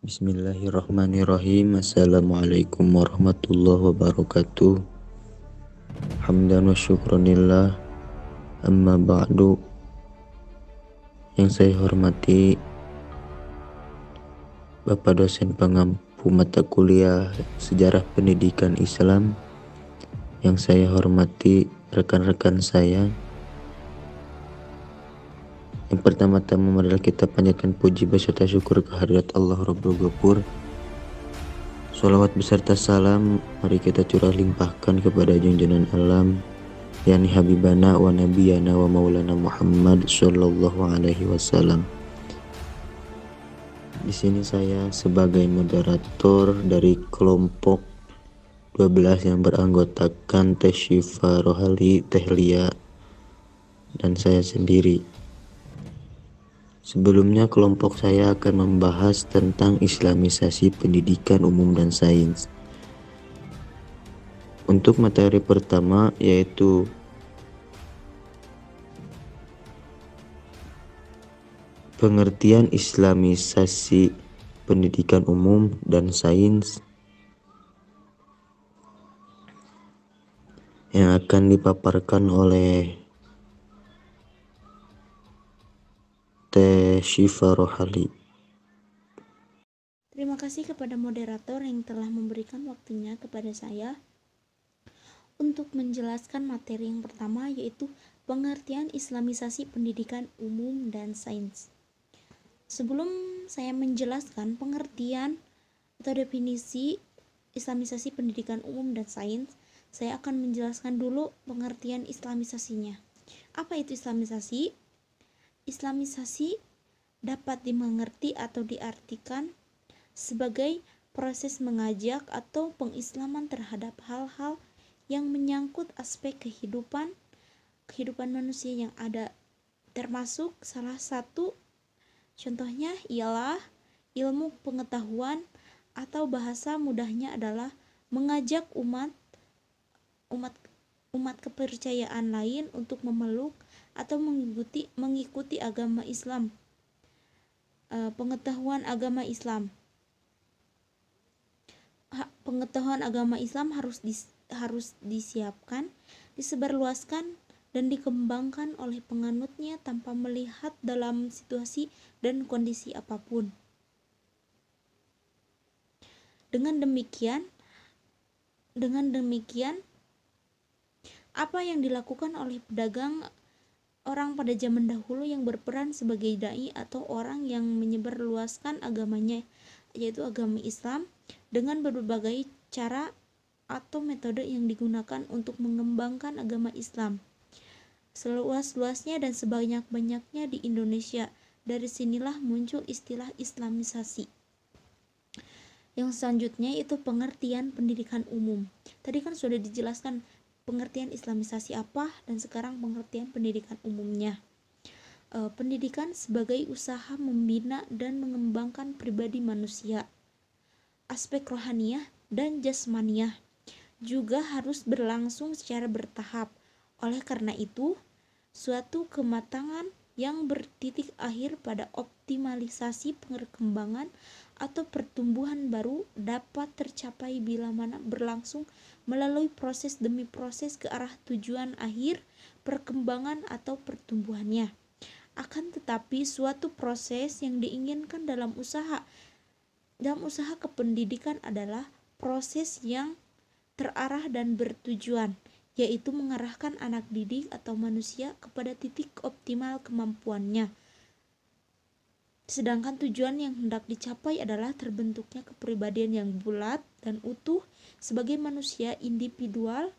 Bismillahirrahmanirrahim. Assalamualaikum warahmatullahi wabarakatuh. Hamdan wa syukranillah. Amma ba'du. Yang saya hormati Bapak dosen pengampu mata kuliah Sejarah Pendidikan Islam. Yang saya hormati rekan-rekan saya. Yang pertama-tama marilah kita panjatkan puji beserta syukur kehadirat Allah Rabbul Ghafur. Sholawat beserta salam mari kita curah limpahkan kepada junjungan alam, yakni Habibana wa Nabiyana wa Maulana Muhammad Sallallahu Alaihi Wasallam. Di sini saya sebagai moderator dari kelompok 12 yang beranggotakan Teh Syifa Rohali, Teh Lia, dan saya sendiri. Sebelumnya kelompok saya akan membahas tentang Islamisasi pendidikan umum dan sains. Untuk materi pertama yaitu pengertian Islamisasi pendidikan umum dan sains yang akan dipaparkan oleh Teh Syifa Rohali. Terima kasih kepada moderator yang telah memberikan waktunya kepada saya untuk menjelaskan materi yang pertama, yaitu pengertian Islamisasi pendidikan umum dan sains. Sebelum saya menjelaskan pengertian atau definisi Islamisasi pendidikan umum dan sains, saya akan menjelaskan dulu pengertian Islamisasinya. Apa itu Islamisasi? Islamisasi dapat dimengerti atau diartikan sebagai proses mengajak atau pengislaman terhadap hal-hal yang menyangkut aspek kehidupan manusia yang ada, termasuk salah satu contohnya ialah ilmu pengetahuan, atau bahasa mudahnya adalah mengajak umat kepercayaan lain untuk memeluk atau mengikuti agama Islam. Pengetahuan agama Islam. Pengetahuan agama Islam harus disiapkan, disebarluaskan, dan dikembangkan oleh penganutnya tanpa melihat dalam situasi dan kondisi apapun. Dengan demikian, apa yang dilakukan oleh pedagang orang pada zaman dahulu yang berperan sebagai dai atau orang yang menyebarluaskan agamanya, yaitu agama Islam, dengan berbagai cara atau metode yang digunakan untuk mengembangkan agama Islam seluas-luasnya dan sebanyak-banyaknya di Indonesia. Dari sinilah muncul istilah Islamisasi. Yang selanjutnya itu pengertian pendidikan umum. Tadi kan sudah dijelaskan pengertian Islamisasi apa, dan sekarang pengertian pendidikan umumnya. Pendidikan sebagai usaha membina dan mengembangkan pribadi manusia. Aspek rohaniah dan jasmaniah juga harus berlangsung secara bertahap. Oleh karena itu, suatu kematangan yang bertitik akhir pada optimalisasi perkembangan atau pertumbuhan baru dapat tercapai bila mana berlangsung melalui proses demi proses ke arah tujuan akhir perkembangan atau pertumbuhannya. Akan tetapi suatu proses yang diinginkan dalam usaha kependidikan adalah proses yang terarah dan bertujuan, yaitu mengarahkan anak didik atau manusia kepada titik optimal kemampuannya. Sedangkan tujuan yang hendak dicapai adalah terbentuknya kepribadian yang bulat dan utuh sebagai manusia individual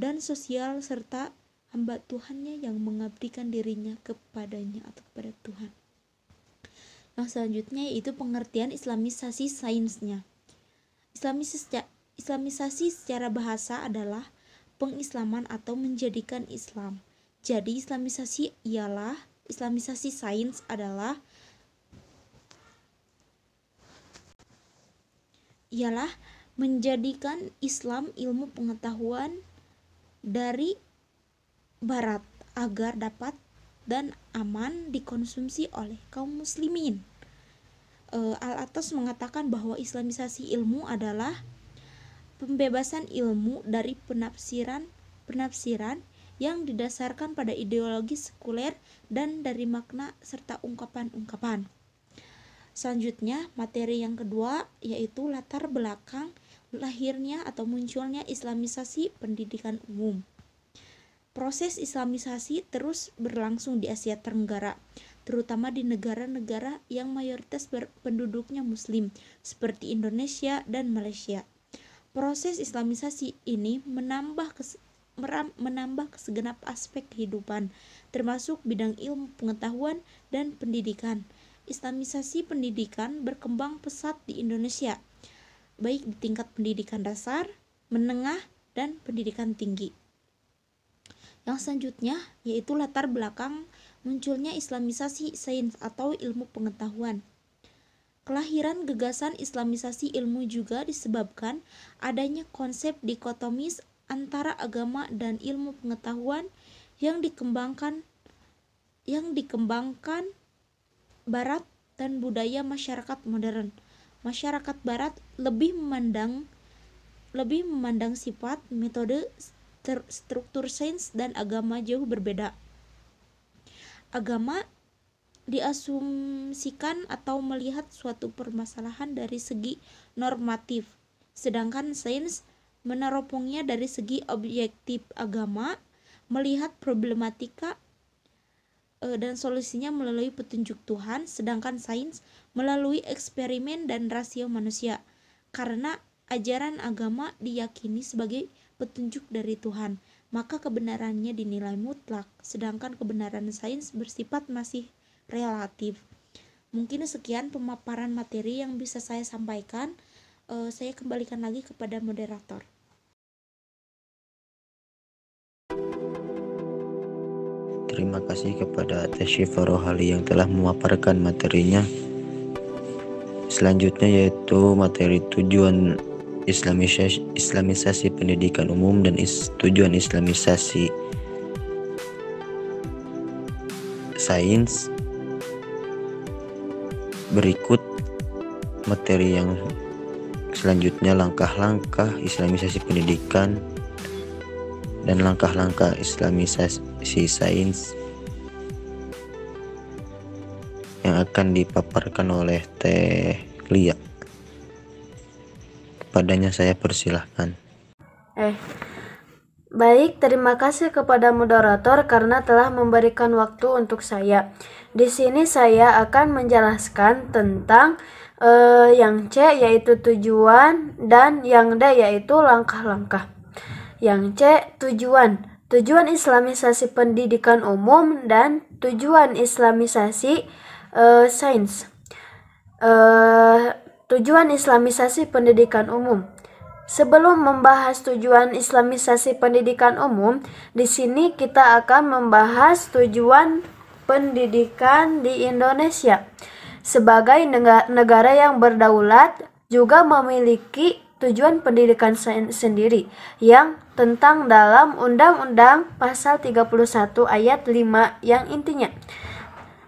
dan sosial, serta hamba Tuhannya yang mengabdikan dirinya kepadanya atau kepada Tuhan. Yang selanjutnya yaitu pengertian Islamisasi sainsnya. Islamisasi secara bahasa adalah pengislaman atau menjadikan Islam. Jadi Islamisasi sains adalah menjadikan Islam ilmu pengetahuan dari barat agar dapat dan aman dikonsumsi oleh kaum muslimin. Al-Atas mengatakan bahwa islamisasi ilmu adalah pembebasan ilmu dari penafsiran yang didasarkan pada ideologi sekuler dan dari makna serta ungkapan-ungkapan. Selanjutnya, materi yang kedua yaitu latar belakang lahirnya atau munculnya islamisasi pendidikan umum. Proses islamisasi terus berlangsung di Asia Tenggara, terutama di negara-negara yang mayoritas penduduknya muslim seperti Indonesia dan Malaysia. Proses islamisasi ini menambah segenap aspek kehidupan, termasuk bidang ilmu pengetahuan dan pendidikan. Islamisasi pendidikan berkembang pesat di Indonesia, baik di tingkat pendidikan dasar, menengah, dan pendidikan tinggi. Yang selanjutnya yaitu latar belakang munculnya islamisasi sains atau ilmu pengetahuan. Kelahiran gagasan islamisasi ilmu juga disebabkan adanya konsep dikotomis antara agama dan ilmu pengetahuan yang dikembangkan Barat dan budaya masyarakat modern. Masyarakat Barat lebih memandang sifat, metode, struktur sains dan agama jauh berbeda. Agama diasumsikan atau melihat suatu permasalahan dari segi normatif, sedangkan sains meneropongnya dari segi objektif. Agama melihat problematika dan solusinya melalui petunjuk Tuhan, sedangkan sains melalui eksperimen dan rasio manusia. Karena ajaran agama diyakini sebagai petunjuk dari Tuhan, maka kebenarannya dinilai mutlak, sedangkan kebenaran sains bersifat masih relatif. Mungkin sekian pemaparan materi yang bisa saya sampaikan. Saya kembalikan lagi kepada moderator. Terima kasih kepada Teh Syifa Rohali yang telah memaparkan materinya. Selanjutnya yaitu materi tujuan islamisasi pendidikan umum dan tujuan islamisasi sains. Berikut materi yang selanjutnya, langkah-langkah islamisasi pendidikan dan langkah-langkah islamisasi sains yang akan dipaparkan oleh Teh Lia. Kepadanya saya persilahkan. Baik, terima kasih kepada moderator karena telah memberikan waktu untuk saya. Di sini saya akan menjelaskan tentang yang C yaitu tujuan dan yang D yaitu langkah-langkah. Yang C, tujuan islamisasi pendidikan umum dan tujuan islamisasi sains. Tujuan islamisasi pendidikan umum. Sebelum membahas tujuan islamisasi pendidikan umum, di sini kita akan membahas tujuan pendidikan di Indonesia. Sebagai negara yang berdaulat, juga memiliki tujuan pendidikan sendiri yang tentang dalam Undang-Undang Pasal 31 Ayat 5 yang intinya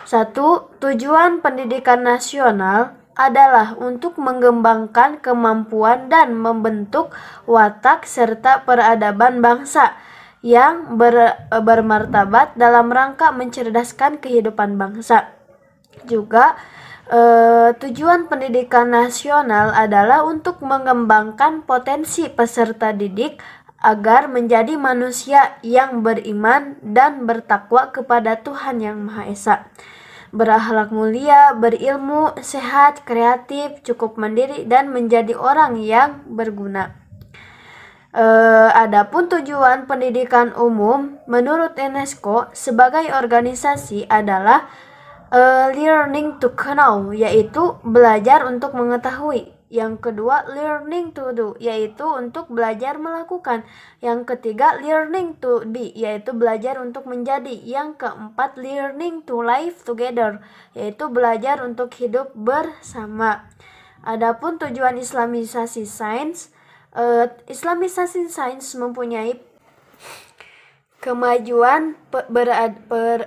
1. Tujuan pendidikan nasional adalah untuk mengembangkan kemampuan dan membentuk watak serta peradaban bangsa yang bermartabat dalam rangka mencerdaskan kehidupan bangsa. Juga tujuan pendidikan nasional adalah untuk mengembangkan potensi peserta didik agar menjadi manusia yang beriman dan bertakwa kepada Tuhan Yang Maha Esa, berakhlak mulia, berilmu, sehat, kreatif, cukup mandiri, dan menjadi orang yang berguna. Adapun tujuan pendidikan umum menurut UNESCO sebagai organisasi adalah learning to know, yaitu belajar untuk mengetahui. Yang kedua, learning to do, yaitu untuk belajar melakukan. Yang ketiga, learning to be, yaitu belajar untuk menjadi. Yang keempat, learning to live together, yaitu belajar untuk hidup bersama. Adapun tujuan islamisasi sains, islamisasi sains mempunyai kemajuan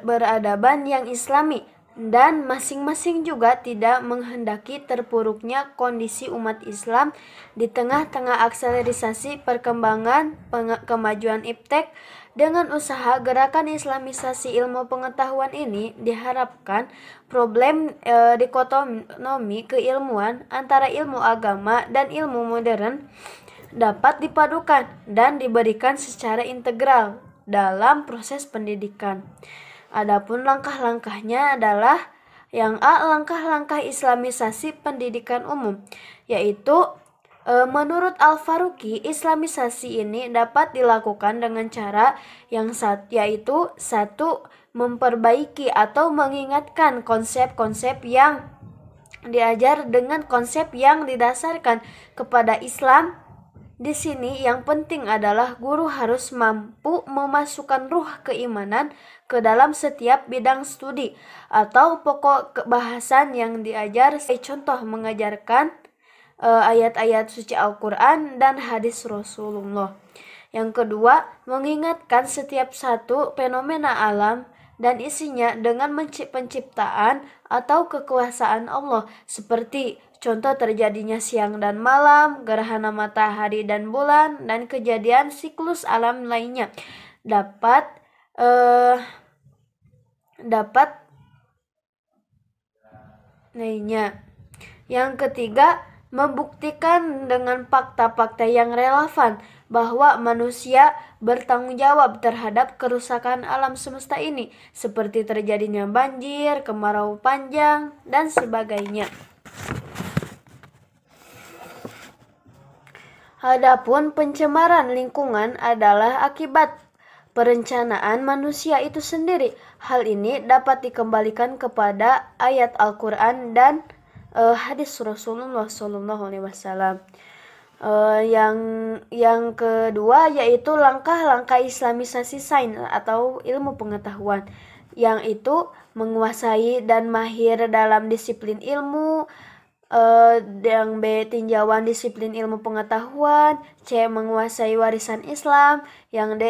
peradaban yang islami dan masing-masing juga tidak menghendaki terpuruknya kondisi umat Islam di tengah-tengah akselerasi perkembangan kemajuan iptek. Dengan usaha gerakan Islamisasi ilmu pengetahuan ini diharapkan problem dikotomi keilmuan antara ilmu agama dan ilmu modern dapat dipadukan dan diberikan secara integral dalam proses pendidikan. Adapun langkah-langkahnya adalah yang A. Langkah-langkah Islamisasi pendidikan umum, yaitu menurut Al-Faruqi, Islamisasi ini dapat dilakukan dengan cara yaitu satu, memperbaiki atau mengingatkan konsep-konsep yang diajar dengan konsep yang didasarkan kepada Islam. Di sini yang penting adalah guru harus mampu memasukkan ruh keimanan ke dalam setiap bidang studi atau pokok bahasan yang diajar. Contoh mengajarkan ayat-ayat suci Al-Quran dan hadis Rasulullah. Yang kedua, mengingatkan setiap satu fenomena alam dan isinya dengan penciptaan atau kekuasaan Allah, seperti contoh terjadinya siang dan malam, gerhana matahari dan bulan, dan kejadian siklus alam lainnya dapat lainnya. Yang ketiga, membuktikan dengan fakta-fakta yang relevan bahwa manusia bertanggung jawab terhadap kerusakan alam semesta ini, seperti terjadinya banjir, kemarau panjang, dan sebagainya. Adapun pencemaran lingkungan adalah akibat perencanaan manusia itu sendiri. Hal ini dapat dikembalikan kepada ayat Al-Quran dan hadis Rasulullah SAW. Yang kedua yaitu langkah-langkah Islamisasi sains atau ilmu pengetahuan, yang itu menguasai dan mahir dalam disiplin ilmu. Yang B, tinjauan disiplin ilmu pengetahuan. C, menguasai warisan Islam. Yang D,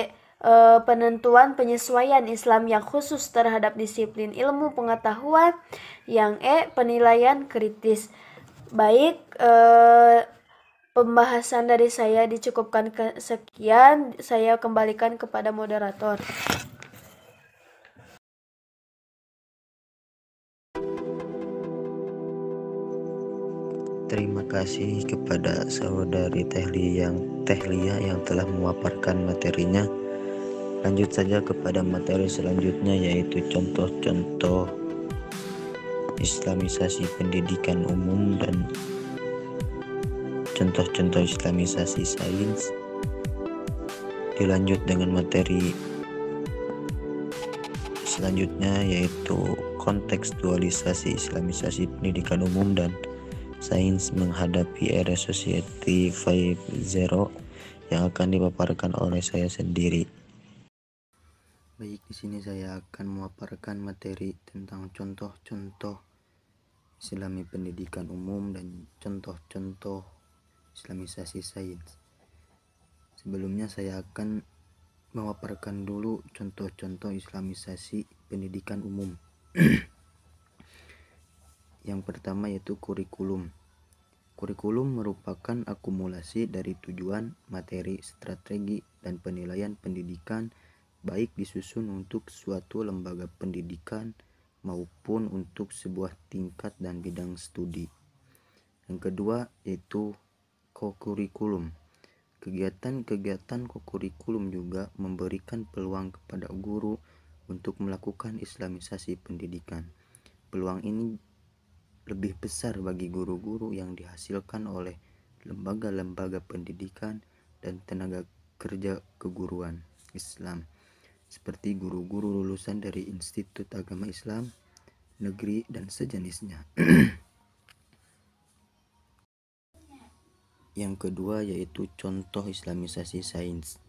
penentuan penyesuaian Islam yang khusus terhadap disiplin ilmu pengetahuan. Yang E, penilaian kritis. Baik, pembahasan dari saya dicukupkan sekian. Saya kembalikan kepada moderator. Terima kasih kepada saudari Tehlia yang telah memaparkan materinya. Lanjut saja kepada materi selanjutnya, yaitu contoh-contoh Islamisasi pendidikan umum dan contoh-contoh Islamisasi sains. Dilanjut dengan materi selanjutnya, yaitu kontekstualisasi Islamisasi pendidikan umum dan sains menghadapi era Society 5.0 yang akan dipaparkan oleh saya sendiri. Baik, di sini saya akan memaparkan materi tentang contoh-contoh Islami pendidikan umum dan contoh-contoh Islamisasi sains. Sebelumnya saya akan memaparkan dulu contoh-contoh Islamisasi pendidikan umum. Yang pertama yaitu kurikulum. Kurikulum merupakan akumulasi dari tujuan, materi, strategi, dan penilaian pendidikan, baik disusun untuk suatu lembaga pendidikan maupun untuk sebuah tingkat dan bidang studi. Yang kedua yaitu kokurikulum. Kegiatan-kegiatan kokurikulum juga memberikan peluang kepada guru untuk melakukan Islamisasi pendidikan. Peluang ini lebih besar bagi guru-guru yang dihasilkan oleh lembaga-lembaga pendidikan dan tenaga kerja keguruan Islam, seperti guru-guru lulusan dari Institut Agama Islam negeri dan sejenisnya. Yang kedua yaitu contoh Islamisasi sains.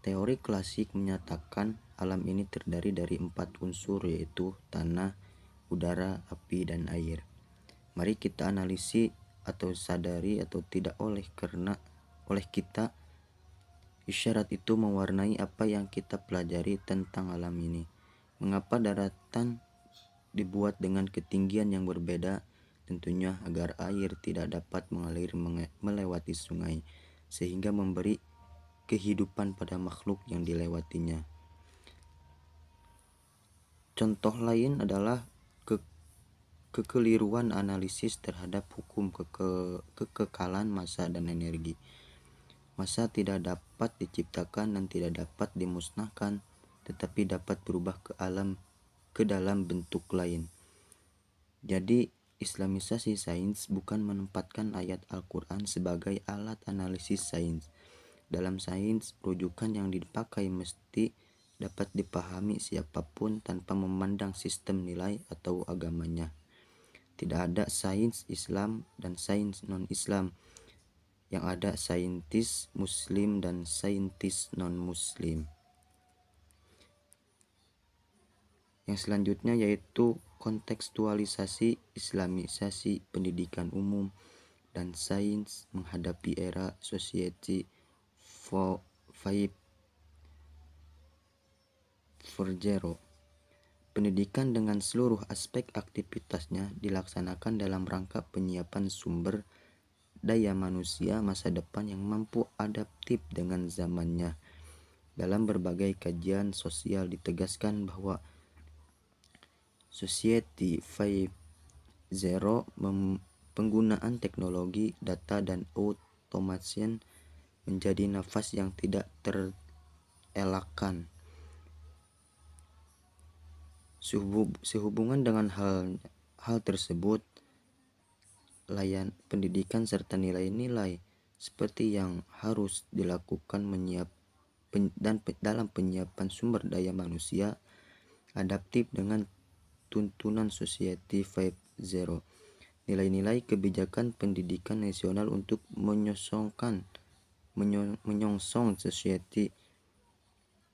Teori klasik menyatakan alam ini terdiri dari 4 unsur, yaitu tanah, udara, api, dan air. Mari kita analisis atau sadari atau tidak oleh kita isyarat itu mewarnai apa yang kita pelajari tentang alam ini. Mengapa daratan dibuat dengan ketinggian yang berbeda, tentunya agar air tidak dapat mengalir melewati sungai, sehingga memberi kehidupan pada makhluk yang dilewatinya. Contoh lain adalah kekeliruan analisis terhadap hukum kekekalan massa dan energi. Massa tidak dapat diciptakan dan tidak dapat dimusnahkan, tetapi dapat berubah ke dalam bentuk lain. Jadi, Islamisasi sains bukan menempatkan ayat Al-Quran sebagai alat analisis sains. Dalam sains, rujukan yang dipakai mesti dapat dipahami siapapun tanpa memandang sistem nilai atau agamanya. Tidak ada sains Islam dan sains non-Islam. Yang ada saintis Muslim dan saintis non-Muslim. Yang selanjutnya yaitu kontekstualisasi Islamisasi pendidikan umum dan sains menghadapi era Society 5.0. Pendidikan dengan seluruh aspek aktivitasnya dilaksanakan dalam rangka penyiapan sumber daya manusia masa depan yang mampu adaptif dengan zamannya. Dalam berbagai kajian sosial ditegaskan bahwa Society 5.0 penggunaan teknologi, data, dan automation menjadi nafas yang tidak terelakkan. Sehubungan dengan hal tersebut, pendidikan serta nilai-nilai seperti yang harus dilakukan dalam penyiapan sumber daya manusia adaptif dengan tuntunan Society 5.0. Nilai-nilai kebijakan pendidikan nasional untuk menyongsong Society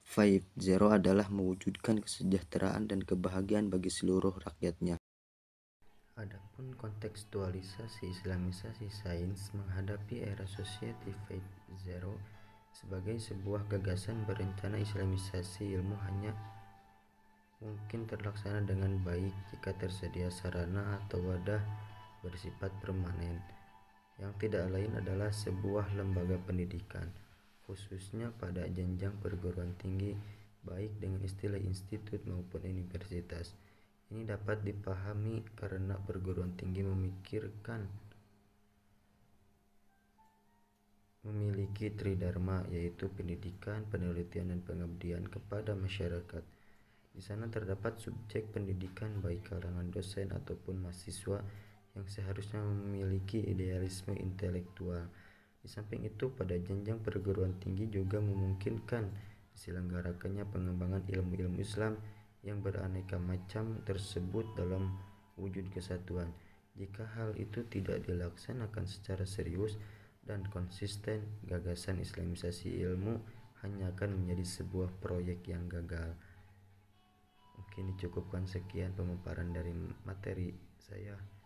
5.0 adalah mewujudkan kesejahteraan dan kebahagiaan bagi seluruh rakyatnya. Adapun kontekstualisasi Islamisasi sains menghadapi era Society 5.0 sebagai sebuah gagasan berencana Islamisasi ilmu hanya mungkin terlaksana dengan baik jika tersedia sarana atau wadah bersifat permanen, yang tidak lain adalah sebuah lembaga pendidikan, khususnya pada jenjang perguruan tinggi, baik dengan istilah institut maupun universitas. Ini dapat dipahami karena perguruan tinggi memiliki tridharma, yaitu pendidikan, penelitian, dan pengabdian kepada masyarakat. Di sana terdapat subjek pendidikan baik kalangan dosen ataupun mahasiswa yang seharusnya memiliki idealisme intelektual. Di samping itu, pada jenjang perguruan tinggi juga memungkinkan diselenggarakannya pengembangan ilmu-ilmu Islam yang beraneka macam tersebut dalam wujud kesatuan. Jika hal itu tidak dilaksanakan secara serius dan konsisten, gagasan Islamisasi ilmu hanya akan menjadi sebuah proyek yang gagal. Mungkin dicukupkan sekian pemaparan dari materi saya.